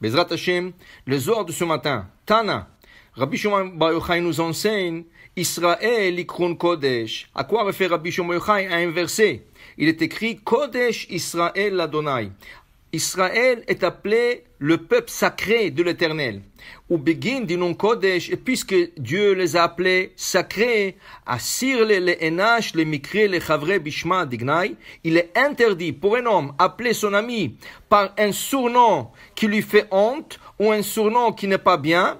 Bezrat Hashem, le Zohar de ce matin, Tana, Rabbi Shimon Bar Yochai nous enseigne Israël ikrun Kodesh. À quoi réfère Rabbi Shimon Bar Yochai à un verset? Il est écrit Kodesh Israël l'Adonai. Israël est appelé le peuple sacré de l'Éternel. Ou begin du nom Kodesh, et puisque Dieu les a appelés sacrés, Asir les Enash, les Mikre, les Chavre, Bishma, Dignai, il est interdit pour un homme appeler son ami par un surnom qui lui fait honte, ou un surnom qui n'est pas bien,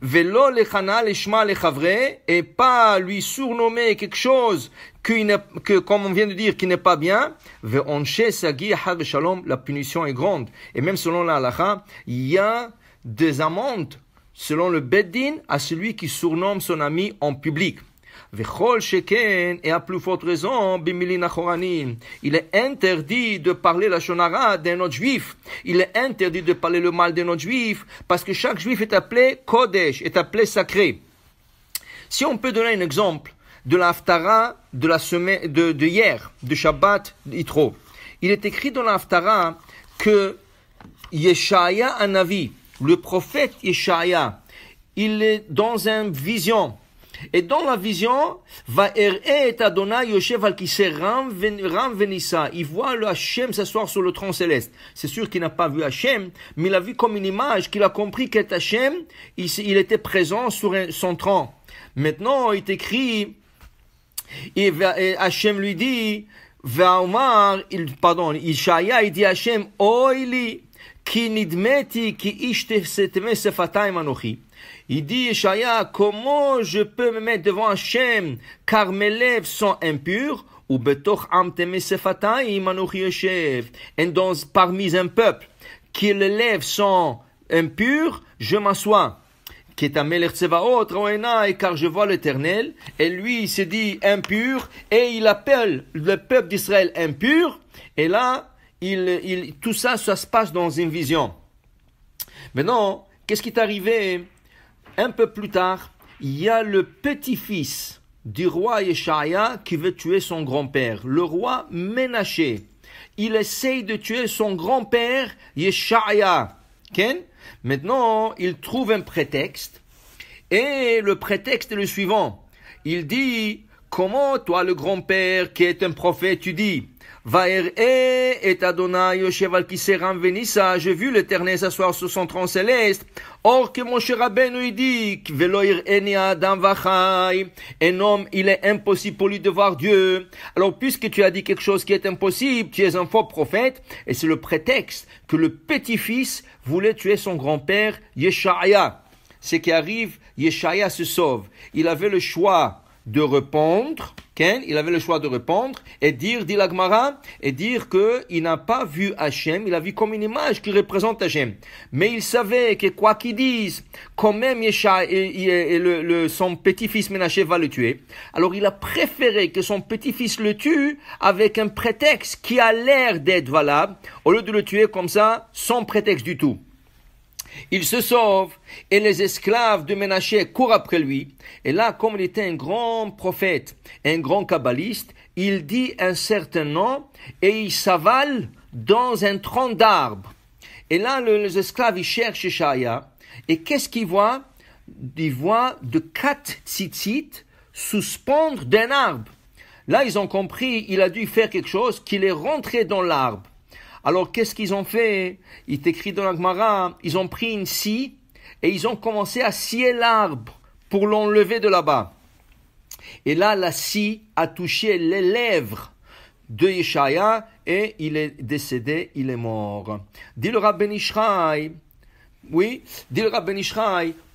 Velo lechana leshma lechavre, et pas lui surnommer quelque chose que, comme on vient de dire, qui n'est pas bien. Ve'onshe sagi had shalom, la punition est grande. Et même selon la halakha, il y a des amendes selon le beddin à celui qui surnomme son ami en public. Vechol sheken, et à plus forte raison, bimilin achoranim. Il est interdit de parler la shonara d'un autre juif. Il est interdit de parler le mal d'un autre juif, parce que chaque juif est appelé Kodesh, est appelé sacré. Si on peut donner un exemple de la haftara de la semaine, de hier, de Shabbat Yitro. Il est écrit dans la haftara que Yeshaya Anavi, le prophète Yeshaya, il est dans une vision. Et dans la vision, va et Adonai Yoshev al kiseh ram venissa. Il voit le Hachem s'asseoir sur le trône céleste. C'est sûr qu'il n'a pas vu Hachem, mais il a vu comme une image, qu'il a compris qu'être Hachem, il était présent sur son trône. Maintenant, il est écrit, et Hachem lui dit, Ishaya, il dit Hachem, Oili, ki nidmeti, ki ishte seteme sefatayim anochi. Il dit, Yeshaya, comment je peux me mettre devant Hachem, car mes lèvres sont impures, ou betoch am teme sefatayim anochi yoshev. Et parmi un peuple, qui les lèvres sont impures, je m'assois. Car je vois l'Éternel, et lui il s'est dit impur, et il appelle le peuple d'Israël impur, et là, tout ça se passe dans une vision. Maintenant, qu'est-ce qui est arrivé? Un peu plus tard, il y a le petit-fils du roi Yeshaya qui veut tuer son grand-père, le roi Ménaché. Il essaye de tuer son grand-père Yeshaya. Maintenant, il trouve un prétexte, et le prétexte est le suivant. Il dit, comment toi, le grand-père qui est un prophète, tu dis, Va'er'e et Adonai Yoshev al kiseh ram venissa, j'ai vu l'Éternel s'asseoir sur son trône céleste. Or que Moshe Rabbeinu il dit, Velo ir'eni adam vachai, un homme, il est impossible pour lui de voir Dieu. Alors puisque tu as dit quelque chose qui est impossible, tu es un faux prophète, et c'est le prétexte que le petit-fils voulait tuer son grand-père Yeshaya. Ce qui arrive, Yeshaya se sauve. Il avait le choix de répondre, il avait le choix de répondre et dire, dit la Gemara, et dire qu'il n'a pas vu Hachem, il a vu comme une image qui représente Hachem. Mais il savait que quoi qu'il dise, quand même son petit-fils Ménaché va le tuer. Alors il a préféré que son petit-fils le tue avec un prétexte qui a l'air d'être valable, au lieu de le tuer comme ça, sans prétexte du tout. Il se sauve et les esclaves de Ménaché courent après lui. Et là, comme il était un grand prophète, un grand kabbaliste, il dit un certain nom et il s'avale dans un tronc d'arbre. Et là, les esclaves, ils cherchent Yeshaya. Et qu'est-ce qu'ils voient? Ils voient de 4 tzitzit suspendre d'un arbre. Là, ils ont compris, il a dû faire quelque chose, qu'il est rentré dans l'arbre. Alors, qu'est-ce qu'ils ont fait? Il est écrit dans la Gemara, ils ont pris une scie et ils ont commencé à scier l'arbre pour l'enlever de là-bas. Et là, la scie a touché les lèvres de Yeshaya et il est décédé, il est mort. Dit le Rav Ben Ishraï,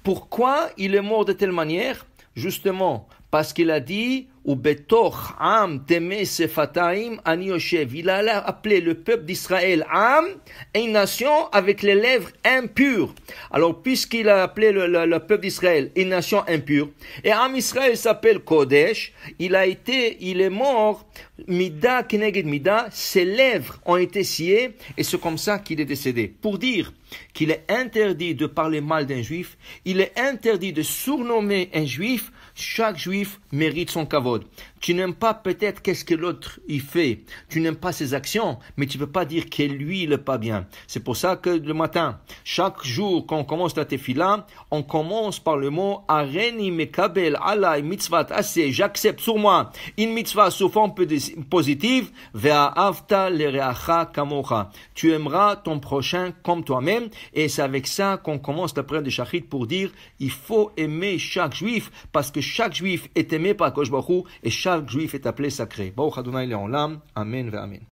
pourquoi il est mort de telle manière? Justement, parce qu'il a dit, ou betoch am teme sefataim ani yoshev. Il a appelé le peuple d'Israël am, une nation avec les lèvres impures. Alors, puisqu'il a appelé le peuple d'Israël une nation impure, et Am Israël s'appelle Kodesh, il est mort, Mida Keneged Mida, ses lèvres ont été sciées, et c'est comme ça qu'il est décédé. Pour dire qu'il est interdit de parler mal d'un juif, il est interdit de surnommer un juif, chaque juif mérite son kavod. Tu n'aimes pas peut-être qu'est-ce que l'autre il fait, tu n'aimes pas ses actions, mais tu ne peux pas dire que lui il n'est pas bien. C'est pour ça que le matin, chaque jour qu'on commence la tefila, on commence par le mot Areni mekabel alay mitzvat assez, j'accepte sur moi une mitzvah sous forme positive, ve'ahavta lereacha kamocha. Tu aimeras ton prochain comme toi-même, et c'est avec ça qu'on commence la prière de Shachrit pour dire il faut aimer chaque juif, parce que chaque juif est aimé par Kosh Baruch Hu, et chaque juif est appelé sacré. Baruch Adonai Le'olam. Amen ve Amen.